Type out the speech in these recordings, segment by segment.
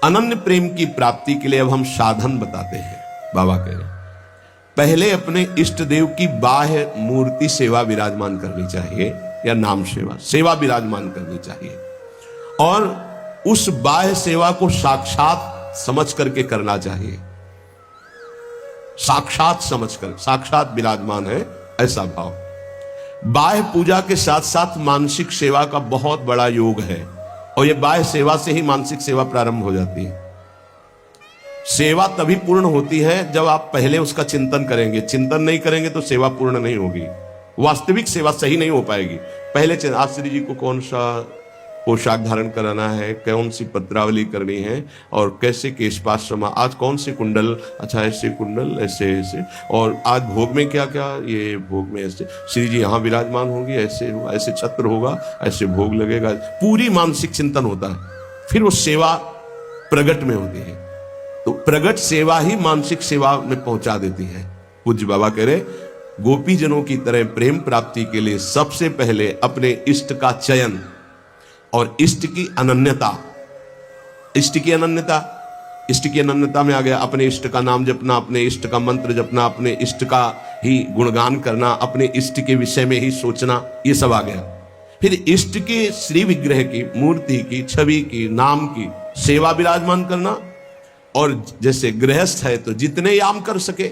अनन्य प्रेम की प्राप्ति के लिए अब हम साधन बताते हैं। बाबा कह रहे हैं पहले अपने इष्ट देव की बाह्य मूर्ति सेवा विराजमान करनी चाहिए, या नाम सेवा विराजमान करनी चाहिए, और उस बाह्य सेवा को साक्षात समझ करके करना चाहिए। साक्षात समझकर, साक्षात विराजमान है ऐसा भाव। बाह्य पूजा के साथ साथ मानसिक सेवा का बहुत बड़ा योग है, और यह बाह्य सेवा से ही मानसिक सेवा प्रारंभ हो जाती है। सेवा तभी पूर्ण होती है जब आप पहले उसका चिंतन करेंगे। चिंतन नहीं करेंगे तो सेवा पूर्ण नहीं होगी, वास्तविक सेवा सही नहीं हो पाएगी। पहले आज श्री जी को कौन सा पोशाक धारण कराना है, कौन सी पत्रावली करनी है, और कैसे केशपाश समा, आज कौन से कुंडल, अच्छा ऐसे कुंडल, ऐसे ऐसे, और आज भोग में क्या क्या, ये भोग में ऐसे श्री जी यहाँ विराजमान होंगे, ऐसे होगा, ऐसे छत्र होगा, ऐसे भोग लगेगा। पूरी मानसिक चिंतन होता है, फिर वो सेवा प्रगट में होती है। तो प्रगट सेवा ही मानसिक सेवा में पहुंचा देती है। पूज्य बाबा कह रहे गोपी जनों की तरह प्रेम प्राप्ति के लिए सबसे पहले अपने इष्ट का चयन और इष्ट की अनन्यता। इष्ट की अनन्यता, इष्ट की अनन्यता में आ गया अपने इष्ट का नाम जपना, अपने इष्ट का मंत्र जपना, अपने इष्ट का ही गुणगान करना, अपने इष्ट के विषय में ही सोचना, ये सब आ गया। फिर इष्ट के श्री विग्रह की, मूर्ति की, छवि की, नाम की सेवा विराजमान करना। और जैसे गृहस्थ है तो जितने याम कर सके,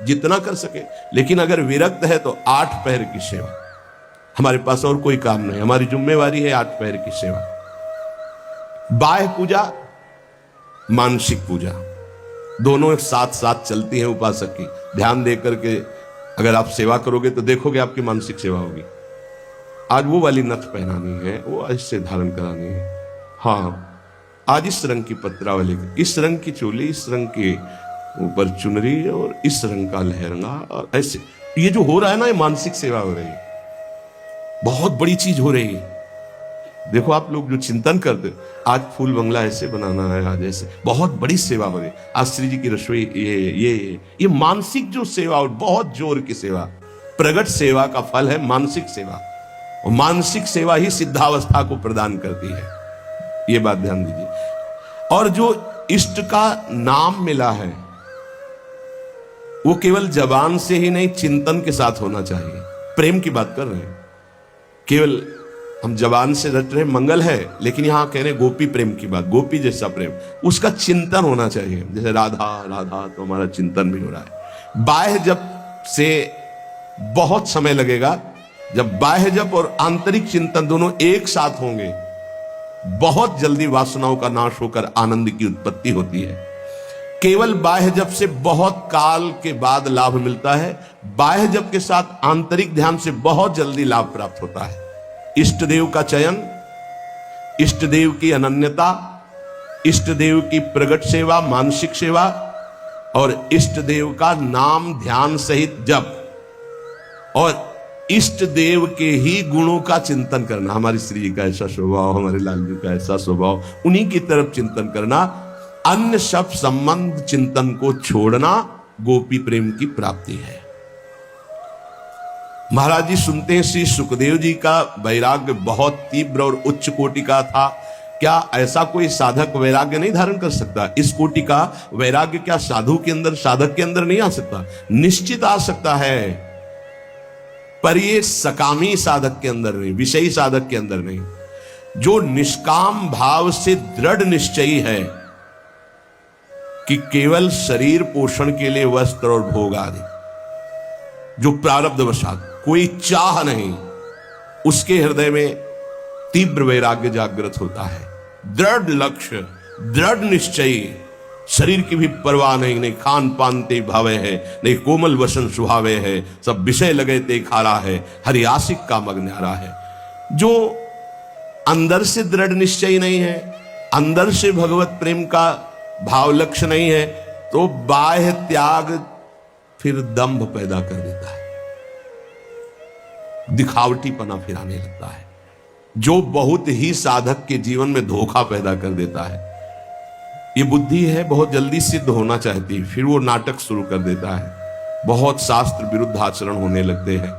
जितना कर सके, लेकिन अगर विरक्त है तो 8 पहर की सेवा। हमारे पास और कोई काम नहीं, हमारी जिम्मेवारी है 8 पहर की सेवा। बाह्य पूजा, मानसिक पूजा, दोनों एक साथ साथ चलती हैं उपासक की। ध्यान दे करके अगर आप सेवा करोगे तो देखोगे आपकी मानसिक सेवा होगी। आज वो वाली नथ पहनानी है, वो ऐसे धारण करानी है, हाँ आज इस रंग की पत्रावली, इस रंग की चोली, इस रंग के ऊपर चुनरी, और इस रंग का लहंगा, और ऐसे ये जो हो रहा है ना, ये मानसिक सेवा हो रही है, बहुत बड़ी चीज हो रही है। देखो आप लोग जो चिंतन करते, आज फूल बंगला ऐसे बनाना है, आज ऐसे, बहुत बड़ी सेवा हो रही है। आज श्री जी की रसोई, ये मानसिक जो सेवा, और बहुत जोर की सेवा, प्रगट सेवा का फल है मानसिक सेवा, और मानसिक सेवा ही सिद्धावस्था को प्रदान करती है। ये बात ध्यान दीजिए। और जो इष्ट का नाम मिला है वो केवल जबान से ही नहीं, चिंतन के साथ होना चाहिए। प्रेम की बात कर रहे हैं, केवल हम जबान से रट रहे मंगल है, लेकिन यहां कह रहे गोपी प्रेम की बात, गोपी जैसा प्रेम, उसका चिंतन होना चाहिए। जैसे राधा राधा, तो हमारा चिंतन भी हो रहा है। बाह्य जप से बहुत समय लगेगा। जब बाह्य जप और आंतरिक चिंतन दोनों एक साथ होंगे, बहुत जल्दी वासनाओं का नाश होकर आनंद की उत्पत्ति होती है। केवल बाह्य जप से बहुत काल के बाद लाभ मिलता है, बाह्य जप के साथ आंतरिक ध्यान से बहुत जल्दी लाभ प्राप्त होता है। इष्ट देव का चयन, इष्ट देव की अनन्यता, इष्ट देव की प्रगट सेवा, मानसिक सेवा, और इष्ट देव का नाम ध्यान सहित जप, और इष्ट देव के ही गुणों का चिंतन करना। हमारी श्री जी का ऐसा स्वभाव, हमारे लाल जी का ऐसा स्वभाव, उन्हीं की तरफ चिंतन करना। अन्य सब संबंध चिंतन को छोड़ना गोपी प्रेम की प्राप्ति है। महाराज जी सुनते हैं श्री सुखदेव जी का वैराग्य बहुत तीव्र और उच्च कोटि का था। क्या ऐसा कोई साधक वैराग्य नहीं धारण कर सकता? इस कोटि का वैराग्य क्या साधु के अंदर, साधक के अंदर नहीं आ सकता? निश्चित आ सकता है, पर ये सकामी साधक के अंदर नहीं, विषयी साधक के अंदर नहीं। जो निष्काम भाव से दृढ़ निश्चयी है कि केवल शरीर पोषण के लिए वस्त्र और भोग आदि, जो प्रारब्धवशात कोई चाह नहीं, उसके हृदय में तीव्र वैराग्य जागृत होता है। दृढ़ लक्ष्य, दृढ़ निश्चयी, शरीर की भी परवाह नहीं, नहीं खान पान ते भावे है, नहीं कोमल वसन सुहावे है, सब विषय लगे ते खारा है, हरि आशिक का मग न्यारा है। जो अंदर से दृढ़ निश्चय नहीं है, अंदर से भगवत प्रेम का भाव लक्ष्य नहीं है, तो बाह्य त्याग फिर दंभ पैदा कर देता है, दिखावटीपना फिर आने लगता है, जो बहुत ही साधक के जीवन में धोखा पैदा कर देता है। ये बुद्धि है बहुत जल्दी सिद्ध होना चाहती है, फिर वो नाटक शुरू कर देता है, बहुत शास्त्र विरुद्ध आचरण होने लगते हैं।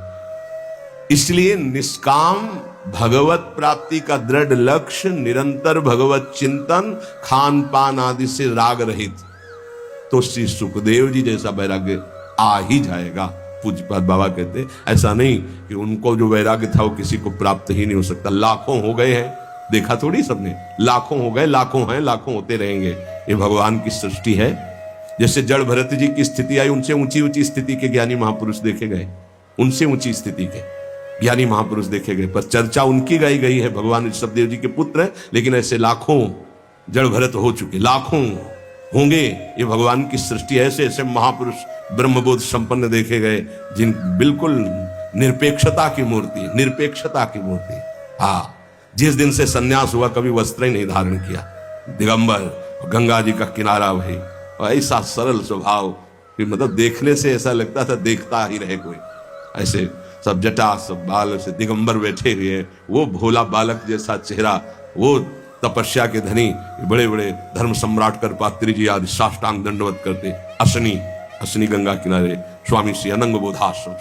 इसलिए निष्काम भगवत प्राप्ति का दृढ़ लक्ष्य, निरंतर भगवत चिंतन, खान पान आदि से राग रहित, तो श्री सुखदेव जी जैसा वैराग्य आ ही जाएगा। पूज्यपाद बाबा कहते ऐसा नहीं कि उनको जो वैराग्य था वो किसी को प्राप्त ही नहीं हो सकता। लाखों हो गए हैं, देखा थोड़ी सबने, लाखों हो गए, लाखों हैं, लाखों होते रहेंगे। ये भगवान की सृष्टि है। जैसे जड़ भरत जी की स्थिति आई, उनसे ऊंची ऊंची स्थिति के ज्ञानी महापुरुष देखे गए, उनसे ऊंची स्थिति के ज्ञानी महापुरुष देखे गए, पर चर्चा उनकी गाई गई है। भगवान ऋषभदेव जी के पुत्र हैं, लेकिन ऐसे लाखों जड़ भरत हो चुके, लाखों होंगे। ये भगवान की सृष्टि है। ऐसे ऐसे महापुरुष ब्रह्मबोध संपन्न देखे गए, जिन बिल्कुल निरपेक्षता की मूर्ति, निरपेक्षता की मूर्ति। हाँ, जिस दिन से सन्यास हुआ कभी वस्त्र ही नहीं धारण किया, दिगंबर, गंगा जी का किनारा वही, और ऐसा सरल स्वभाव कि मतलब देखने से ऐसा लगता था देखता ही रहे कोई। ऐसे सब जटा, सब बाल, से दिगंबर बैठे हुए, वो भोला बालक जैसा चेहरा, वो तपस्या के धनी, बड़े बड़े धर्म सम्राट करपात्री जी आदि साष्टांग दंडवत करते। असनी गंगा किनारे स्वामी श्री अनंग बोधाश्रम,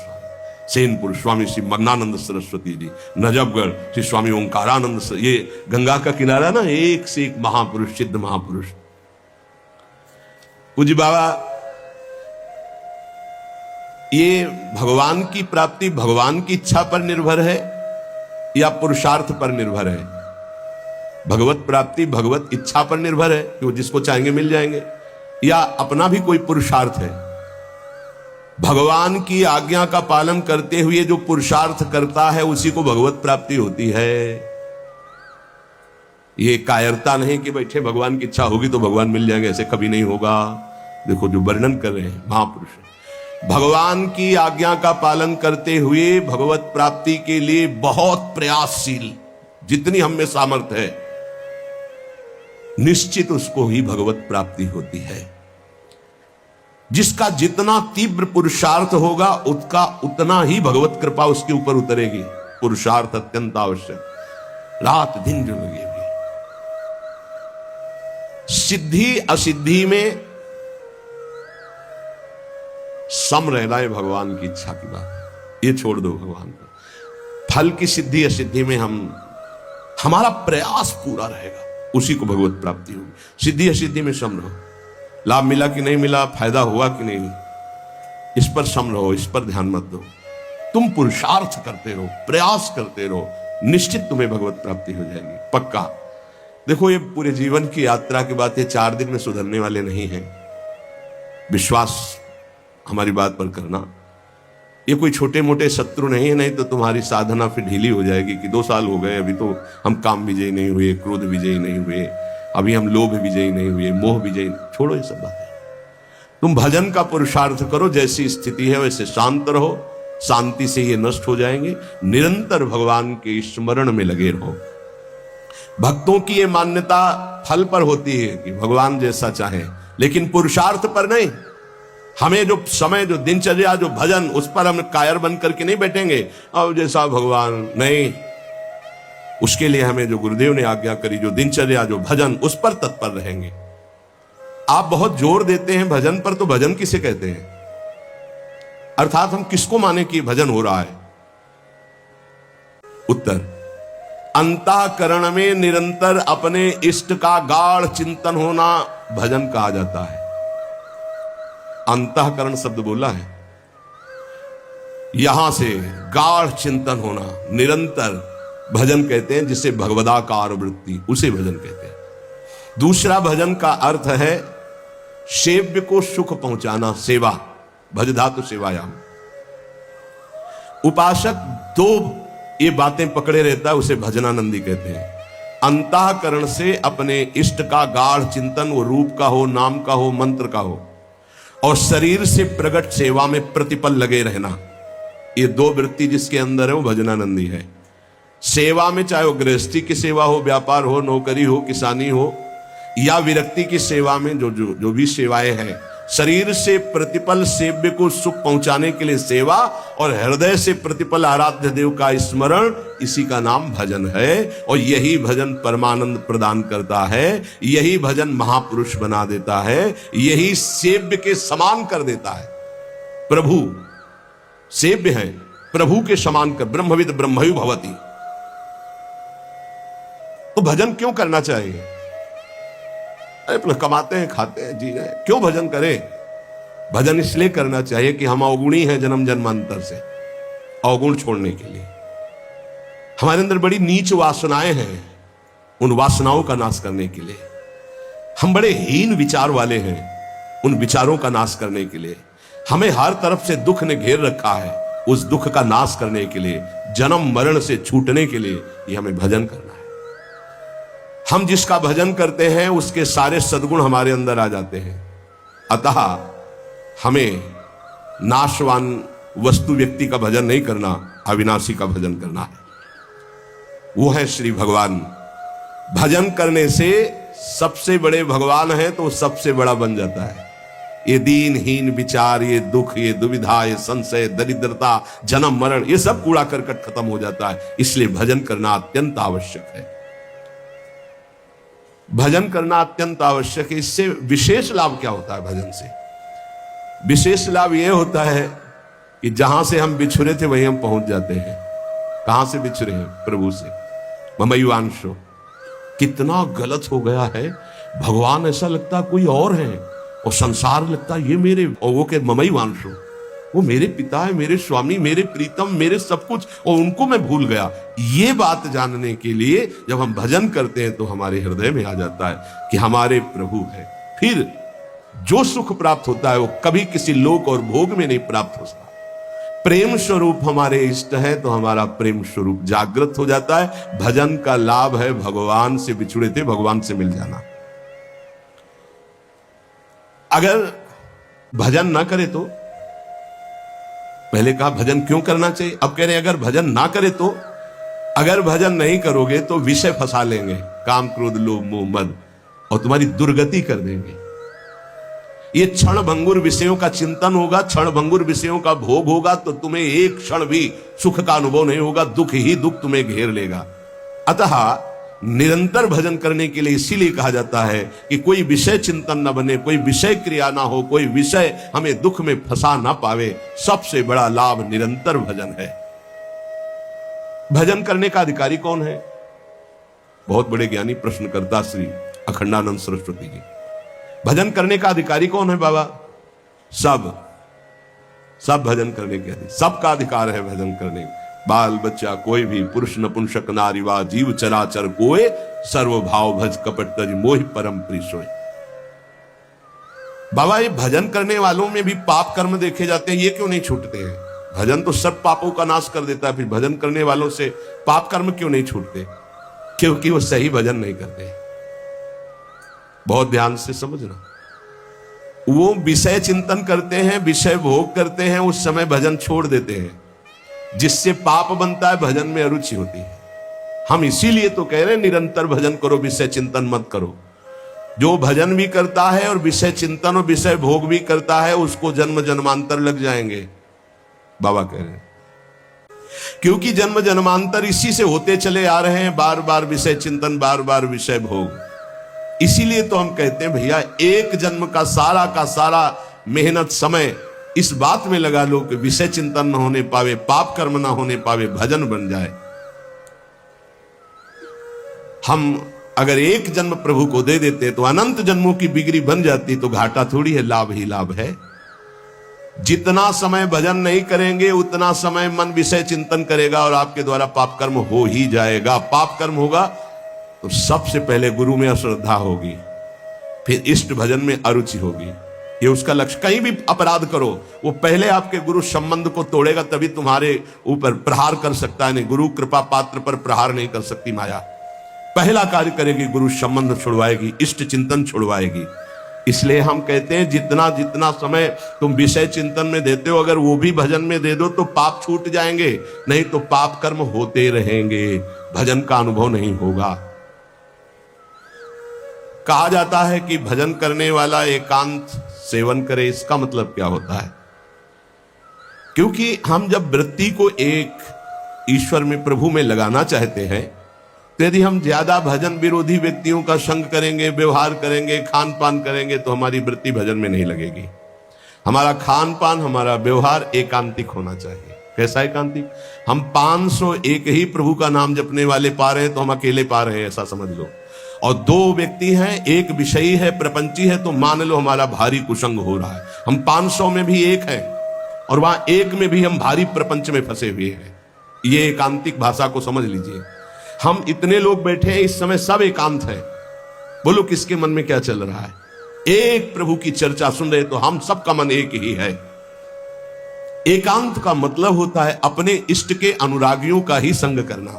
सेनपुर स्वामी श्री मग्नानंद सरस्वती जी, नजफगढ़ श्री स्वामी ओंकारानंद, ये गंगा का किनारा ना, एक से एक महापुरुष, सिद्ध महापुरुष। पूज्य बाबा, ये भगवान की प्राप्ति भगवान की इच्छा पर निर्भर है या पुरुषार्थ पर निर्भर है? भगवत प्राप्ति भगवत इच्छा पर निर्भर है कि वो जिसको चाहेंगे मिल जाएंगे, या अपना भी कोई पुरुषार्थ है? भगवान की आज्ञा का पालन करते हुए जो पुरुषार्थ करता है उसी को भगवत प्राप्ति होती है। ये कायरता नहीं कि बैठे भगवान की इच्छा होगी तो भगवान मिल जाएंगे, ऐसे कभी नहीं होगा। देखो जो वर्णन कर रहे हैं महापुरुष, भगवान की आज्ञा का पालन करते हुए भगवत प्राप्ति के लिए बहुत प्रयासशील, जितनी हम में सामर्थ्य है, निश्चित उसको ही भगवत प्राप्ति होती है। जिसका जितना तीव्र पुरुषार्थ होगा उसका उतना ही भगवत कृपा उसके ऊपर उतरेगी। पुरुषार्थ अत्यंत आवश्यक, रात दिन जो लगी हुई। सिद्धि असिद्धि में सम रहना है भगवान की इच्छा की बात, ये छोड़ दो भगवान का। फल की सिद्धि असिद्धि में हमारा प्रयास पूरा रहेगा, उसी को भगवत प्राप्ति होगी। सिद्धि असिद्धि में सम रहो, लाभ मिला कि नहीं मिला, फायदा हुआ कि नहीं, इस पर सम रहो, इस पर ध्यान मत दो। तुम पुरुषार्थ करते रहो, प्रयास करते रहो, निश्चित तुम्हें भगवत प्राप्ति हो जाएगी, पक्का। देखो ये पूरे जीवन की यात्रा की बात, ये 4 दिन में सुधरने वाले नहीं हैं। विश्वास हमारी बात पर करना, ये कोई छोटे मोटे शत्रु नहीं है, नहीं तो तुम्हारी साधना फिर ढीली हो जाएगी कि 2 साल हो गए, अभी तो हम काम विजयी नहीं हुए, क्रोध विजयी नहीं हुए, अभी हम लोभ विजयी नहीं हुए, मोह विजयी। छोड़ो ये सब बातें, तुम भजन का पुरुषार्थ करो। जैसी स्थिति है वैसे शांत रहो, शांति से ये नष्ट हो जाएंगे। निरंतर भगवान के स्मरण में लगे रहो। भक्तों की ये मान्यता फल पर होती है कि भगवान जैसा चाहे, लेकिन पुरुषार्थ पर नहीं। हमें जो समय, जो दिनचर्या, जो भजन, उस पर हम कायर बन करके नहीं बैठेंगे अब जैसा भगवान, नहीं। उसके लिए हमें जो गुरुदेव ने आज्ञा करी, जो दिनचर्या, जो भजन, उस पर तत्पर रहेंगे। आप बहुत जोर देते हैं भजन पर, तो भजन किसे कहते हैं? अर्थात हम किसको माने कि भजन हो रहा है? उत्तर, अंतःकरण में निरंतर अपने इष्ट का गाढ़ चिंतन होना भजन कहा जाता है। अंतःकरण शब्द बोला है, यहां से गाढ़ चिंतन होना, निरंतर भजन कहते हैं, जिसे भगवदाकार वृत्ति, उसे भजन कहते हैं। दूसरा भजन का अर्थ है सेव्य को सुख पहुंचाना, सेवा, भज धातु सेवायाम। उपासक 2 ये बातें पकड़े रहता है, उसे भजनानंदी कहते हैं। अंतःकरण से अपने इष्ट का गाढ़ चिंतन, वो रूप का हो, नाम का हो, मंत्र का हो, और शरीर से प्रकट सेवा में प्रतिपल लगे रहना, ये 2 वृत्ति जिसके अंदर है वो भजनानंदी है। सेवा में चाहे वो गृहस्थी की सेवा हो, व्यापार हो, नौकरी हो, किसानी हो, या विरक्ति की सेवा में जो भी सेवाएं हैं, शरीर से प्रतिपल सेव्य को सुख पहुंचाने के लिए सेवा, और हृदय से प्रतिपल आराध्य देव का स्मरण, इसी का नाम भजन है। और यही भजन परमानंद प्रदान करता है, यही भजन महापुरुष बना देता है, यही सेव्य के समान कर देता है। प्रभु सेव्य है, प्रभु के समान कर, ब्रह्मविद ब्रह्मयु भवति, तो भजन क्यों करना चाहिए? अरे अपना कमाते हैं, खाते हैं, जी रहे हैं, क्यों भजन करें? भजन इसलिए करना चाहिए कि हम अवगुणी हैं जन्म जन्मांतर से, अवगुण छोड़ने के लिए। हमारे अंदर बड़ी नीच वासनाएं हैं, उन वासनाओं का नाश करने के लिए। हम बड़े हीन विचार वाले हैं, उन विचारों का नाश करने के लिए। हमें हर तरफ से दुख ने घेर रखा है, उस दुख का नाश करने के लिए, जन्म मरण से छूटने के लिए ये हमें भजन करना है। हम जिसका भजन करते हैं उसके सारे सद्गुण हमारे अंदर आ जाते हैं। अतः हमें नाशवान वस्तु व्यक्ति का भजन नहीं करना, अविनाशी का भजन करना है। वो है श्री भगवान। भजन करने से सबसे बड़े भगवान है तो सबसे बड़ा बन जाता है। ये दीनहीन विचार, ये दुख, ये दुविधा, ये संशय, दरिद्रता, जन्म मरण, ये सब कूड़ा करकट खत्म हो जाता है। इसलिए भजन करना अत्यंत आवश्यक है। भजन करना अत्यंत आवश्यक है। इससे विशेष लाभ क्या होता है? भजन से विशेष लाभ यह होता है कि जहां से हम बिछुरे थे वहीं हम पहुंच जाते हैं। कहां से बिछुरे हैं? प्रभु से। ममैवांशो, कितना गलत हो गया है। भगवान ऐसा लगता कोई और है, और संसार लगता ये मेरे, और वो के ममैवांशो, वो मेरे पिता है, मेरे स्वामी, मेरे प्रीतम, मेरे सब कुछ, और उनको मैं भूल गया। ये बात जानने के लिए जब हम भजन करते हैं तो हमारे हृदय में आ जाता है कि हमारे प्रभु है। फिर जो सुख प्राप्त होता है वो कभी किसी लोक और भोग में नहीं प्राप्त होता। प्रेम स्वरूप हमारे इष्ट है तो हमारा प्रेम स्वरूप जागृत हो जाता है। भजन का लाभ है भगवान से बिछुड़े थे भगवान से मिल जाना। अगर भजन ना करे तो, पहले कहा भजन क्यों करना चाहिए, अब कह रहे हैं अगर भजन ना करे तो, अगर भजन नहीं करोगे तो विषय फंसा लेंगे, काम क्रोध लोभ मोह मद, और तुम्हारी दुर्गति कर देंगे। ये क्षण भंगुर विषयों का चिंतन होगा, क्षण भंगुर विषयों का भोग होगा, तो तुम्हें एक क्षण भी सुख का अनुभव नहीं होगा, दुख ही दुख तुम्हें घेर लेगा। अतः निरंतर भजन करने के लिए इसीलिए कहा जाता है कि कोई विषय चिंतन न बने, कोई विषय क्रिया ना हो, कोई विषय हमें दुख में फंसा ना पावे। सबसे बड़ा लाभ निरंतर भजन है। भजन करने का अधिकारी कौन है? बहुत बड़े ज्ञानी प्रश्नकर्ता श्री अखंडानंद सरस्वती जी। भजन करने का अधिकारी कौन है बाबा? सब भजन करने के अधिकारी, सबका अधिकार है भजन करने। बाल बच्चा कोई भी, पुरुष नपुंसक नारी वा, जीव चराचर कोय, सर्वभाव भज कपट तज मोहि परम प्रिय सोय। बाबा ये भजन करने वालों में भी पाप कर्म देखे जाते हैं, ये क्यों नहीं छूटते हैं? भजन तो सब पापों का नाश कर देता है, फिर भजन करने वालों से पाप कर्म क्यों नहीं छूटते? क्योंकि वो सही भजन नहीं करते। बहुत ध्यान से समझना। वो विषय चिंतन करते हैं, विषय भोग करते हैं, उस समय भजन छोड़ देते हैं, जिससे पाप बनता है, भजन में अरुचि होती है। हम इसीलिए तो कह रहे हैं निरंतर भजन करो, विषय चिंतन मत करो। जो भजन भी करता है और विषय चिंतन और विषय भोग भी करता है, उसको जन्म जन्मांतर लग जाएंगे, बाबा कह रहे हैं। क्योंकि जन्म जन्मांतर इसी से होते चले आ रहे हैं, बार बार विषय चिंतन, बार बार विषय भोग। इसीलिए तो हम कहते हैं भैया एक जन्म का सारा मेहनत समय इस बात में लगा लो कि विषय चिंतन न होने पावे, पाप कर्म न होने पावे, भजन बन जाए। हम अगर एक जन्म प्रभु को दे देते तो अनंत जन्मों की बिगड़ी बन जाती, तो घाटा थोड़ी है, लाभ ही लाभ है। जितना समय भजन नहीं करेंगे उतना समय मन विषय चिंतन करेगा और आपके द्वारा पाप कर्म हो ही जाएगा। पाप कर्म होगा तो सबसे पहले गुरु में अश्रद्धा होगी, फिर इष्ट भजन में अरुचि होगी। ये उसका लक्ष्य। कहीं भी अपराध करो, वो पहले आपके गुरु संबंध को तोड़ेगा, तभी तुम्हारे ऊपर प्रहार कर सकता है। नहीं, गुरु कृपा पात्र पर प्रहार नहीं कर सकती माया। पहला कार्य करेगी, गुरु संबंध छुड़वाएगी, इष्ट चिंतन छुड़वाएगी। इसलिए हम कहते हैं जितना जितना समय तुम विषय चिंतन में देते हो, अगर वो भी भजन में दे दो तो पाप छूट जाएंगे, नहीं तो पाप कर्म होते रहेंगे, भजन का अनुभव नहीं होगा। कहा जाता है कि भजन करने वाला एकांत सेवन करे। इसका मतलब क्या होता है? क्योंकि हम जब वृत्ति को एक ईश्वर में, प्रभु में लगाना चाहते हैं, तो यदि हम ज्यादा भजन विरोधी व्यक्तियों का संग करेंगे, व्यवहार करेंगे, खान पान करेंगे, तो हमारी वृत्ति भजन में नहीं लगेगी। हमारा खान पान, हमारा व्यवहार एकांतिक होना चाहिए। कैसा एकांतिक? हम 501 ही प्रभु का नाम जपने वाले पा रहे हैं तो हम अकेले पा रहे हैं, ऐसा समझ लो। और 2 व्यक्ति हैं, एक विषयी है, प्रपंची है, तो मान लो हमारा भारी कुसंग हो रहा है। हम 500 में भी एक हैं और वहां एक में भी हम भारी प्रपंच में फंसे हुए हैं। ये एकांतिक भाषा को समझ लीजिए। हम इतने लोग बैठे हैं इस समय, सब एकांत है। बोलो किसके मन में क्या चल रहा है? एक प्रभु की चर्चा सुन रहे तो हम सबका मन एक ही है। एकांत का मतलब होता है अपने इष्ट के अनुरागियों का ही संग करना,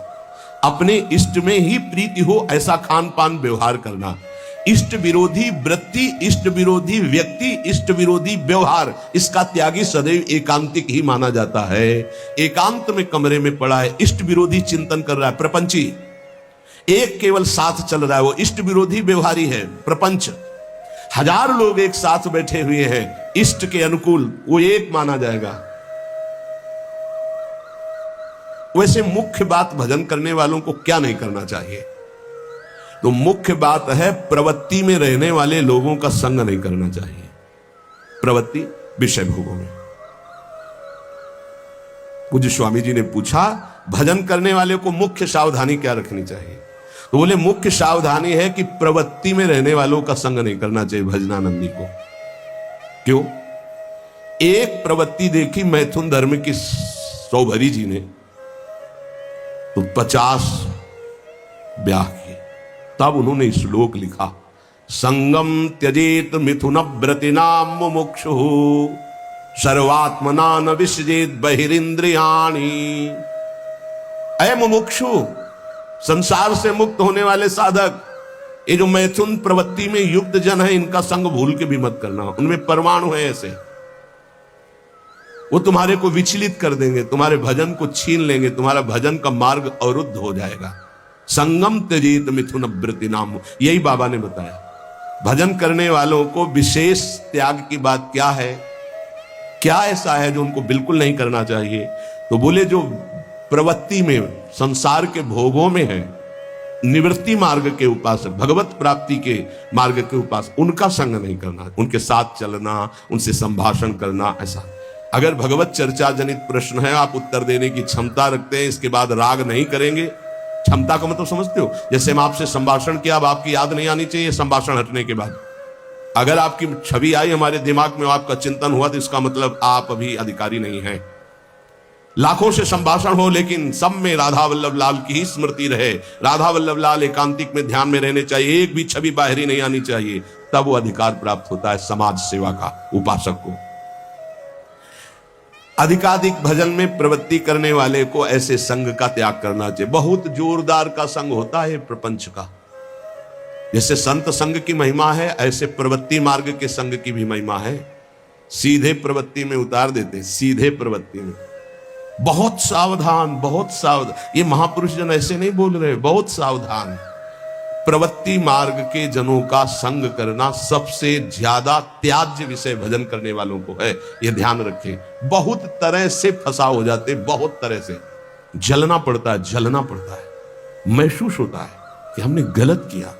अपने इष्ट में ही प्रीति हो ऐसा खान पान व्यवहार करना। इष्ट विरोधी वृत्ति, इष्ट विरोधी व्यक्ति, इष्ट विरोधी व्यवहार, इसका त्यागी सदैव एकांतिक ही माना जाता है। एकांत में कमरे में पड़ा है, इष्ट विरोधी चिंतन कर रहा है, प्रपंची। एक केवल साथ चल रहा है, वो इष्ट विरोधी व्यवहारी है, प्रपंच। 1000 लोग एक साथ बैठे हुए हैं इष्ट के अनुकूल, वो एक माना जाएगा। वैसे मुख्य बात भजन करने वालों को क्या नहीं करना चाहिए? तो मुख्य बात है प्रवृत्ति में रहने वाले लोगों का संग नहीं करना चाहिए। प्रवृत्ति विषय भोगों में। पूज्य स्वामी जी ने पूछा भजन करने वाले को मुख्य सावधानी क्या रखनी चाहिए? तो बोले मुख्य सावधानी है कि प्रवृत्ति में रहने वालों का संग नहीं करना चाहिए भजनानंदी को। क्यों? एक प्रवृत्ति देखी मैथुन धर्म की सौभरी जी ने, तो 50 ब्याह किए। तब उन्होंने श्लोक लिखा, संगम त्यजेत मिथुन व्रतिनाम मुमुक्षु सर्वात्मना न विसजेत बहिरिंद्रियाणि। अय मुमुक्षु, संसार से मुक्त होने वाले साधक, ये जो मैथुन प्रवृत्ति में युक्त जन है, इनका संग भूल के भी मत करना। उनमें परमाणु है ऐसे, वो तुम्हारे को विचलित कर देंगे, तुम्हारे भजन को छीन लेंगे, तुम्हारा भजन का मार्ग अवरुद्ध हो जाएगा। संगम त्यजेत मिथुन व्रति नाम, यही बाबा ने बताया। भजन करने वालों को विशेष त्याग की बात क्या है? क्या ऐसा है जो उनको बिल्कुल नहीं करना चाहिए? तो बोले जो प्रवृत्ति में, संसार के भोगों में है, निवृत्ति मार्ग के उपासक, भगवत प्राप्ति के मार्ग के उपासक, उनका संग नहीं करना, उनके साथ चलना, उनसे संभाषण करना। ऐसा अगर भगवत चर्चा जनित प्रश्न है, आप उत्तर देने की क्षमता रखते हैं, इसके बाद राग नहीं करेंगे। क्षमता का मतलब समझते हो? जैसे हम आपसे संभाषण किया, अब आपकी याद नहीं आनी चाहिए संभाषण हटने के बाद। अगर आपकी छवि आई हमारे दिमाग में, आपका चिंतन हुआ, तो इसका मतलब आप अभी अधिकारी नहीं हैं। लाखों से संभाषण हो लेकिन सब में राधा वल्लभ लाल की ही स्मृति रहे, राधा वल्लभ लाल एकांतिक में ध्यान में रहने चाहिए, एक भी छवि बाहरी नहीं आनी चाहिए, तब वो अधिकार प्राप्त होता है समाज सेवा का उपासक को। अधिकाधिक भजन में प्रवृत्ति करने वाले को ऐसे संग का त्याग करना चाहिए। बहुत जोरदार का संग होता है प्रपंच का। जैसे संत संग की महिमा है, ऐसे प्रवृत्ति मार्ग के संग की भी महिमा है। सीधे प्रवृत्ति में उतार देते, सीधे प्रवृत्ति में। बहुत सावधान, बहुत सावधान। ये महापुरुष जन ऐसे नहीं बोल रहे, बहुत सावधान। प्रवृत्ति मार्ग के जनों का संग करना सबसे ज्यादा त्याज्य विषय भजन करने वालों को है, यह ध्यान रखें। बहुत तरह से फंसा हो जाते, बहुत तरह से जलना पड़ता है, जलना पड़ता है। महसूस होता है कि हमने गलत किया,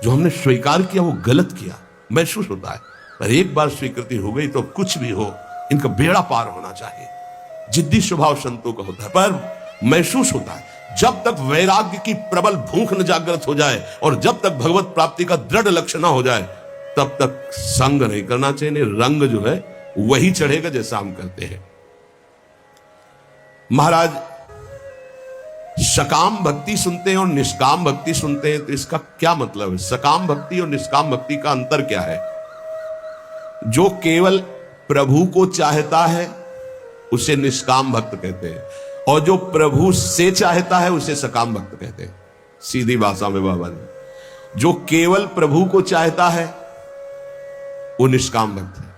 जो हमने स्वीकार किया वो गलत किया, महसूस होता है। पर एक बार स्वीकृति हो गई तो कुछ भी हो, इनका बेड़ा पार होना चाहिए। जिद्दी स्वभाव संतों का होता है, पर महसूस होता है। जब तक वैराग्य की प्रबल भूख न जागृत हो जाए और जब तक भगवत प्राप्ति का दृढ़ लक्ष्य न हो जाए, तब तक संग नहीं करना चाहिए। रंग जो है वही चढ़ेगा जैसा हम करते हैं। महाराज सकाम भक्ति सुनते हैं और निष्काम भक्ति सुनते हैं, तो इसका क्या मतलब है? सकाम भक्ति और निष्काम भक्ति का अंतर क्या है? जो केवल प्रभु को चाहता है उसे निष्काम भक्त कहते हैं, और जो प्रभु से चाहता है उसे सकाम भक्त कहते हैं। सीधी भाषा में बाबा ने, जो केवल प्रभु को चाहता है वो निष्काम भक्त है,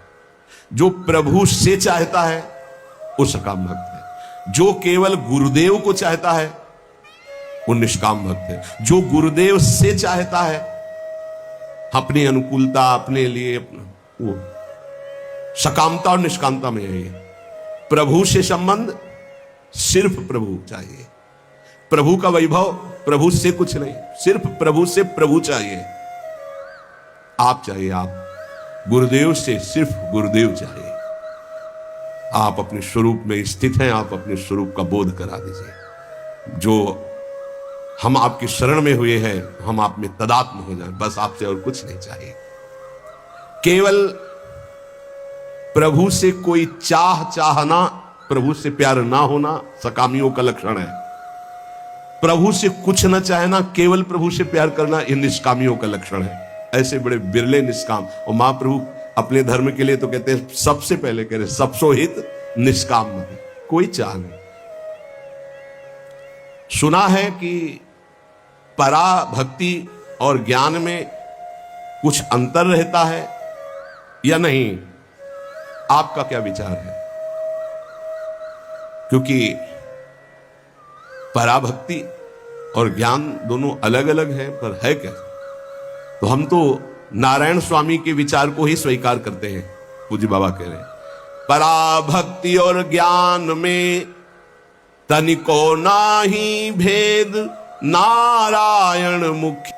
जो प्रभु से चाहता है वो सकाम भक्त है, जो केवल गुरुदेव को चाहता है वो निष्काम भक्त है, जो गुरुदेव से चाहता है अपनी अनुकूलता, अपने लिए अपना, वो सकामता और निष्कामता में है। ये प्रभु से संबंध सिर्फ प्रभु चाहिए, प्रभु का वैभव, प्रभु से कुछ नहीं, सिर्फ प्रभु से प्रभु चाहिए। आप चाहिए, आप गुरुदेव से सिर्फ गुरुदेव चाहिए। आप अपने स्वरूप में स्थित हैं, आप अपने स्वरूप का बोध करा दीजिए। जो हम आपकी शरण में हुए हैं, हम आप में तदात्म हो जाएं, बस आपसे और कुछ नहीं चाहिए। केवल प्रभु से कोई चाहना, प्रभु से प्यार ना होना सकामियों का लक्षण है। प्रभु से कुछ न चाहना, केवल प्रभु से प्यार करना, ये निष्कामियों का लक्षण है। ऐसे बड़े बिरले निष्काम। और महाप्रभु अपने धर्म के लिए तो कहते हैं, सबसे पहले कह रहे सबसो हित निष्काम नहीं, कोई चाह नहीं। सुना है कि परा भक्ति और ज्ञान में कुछ अंतर रहता है या नहीं? आपका क्या विचार है? क्योंकि पराभक्ति और ज्ञान दोनों अलग अलग है, पर है क्या? तो हम तो नारायण स्वामी के विचार को ही स्वीकार करते हैं। पूज्य बाबा कह रहे हैं, पराभक्ति और ज्ञान में तनिको नाही भेद, नारायण मुख्य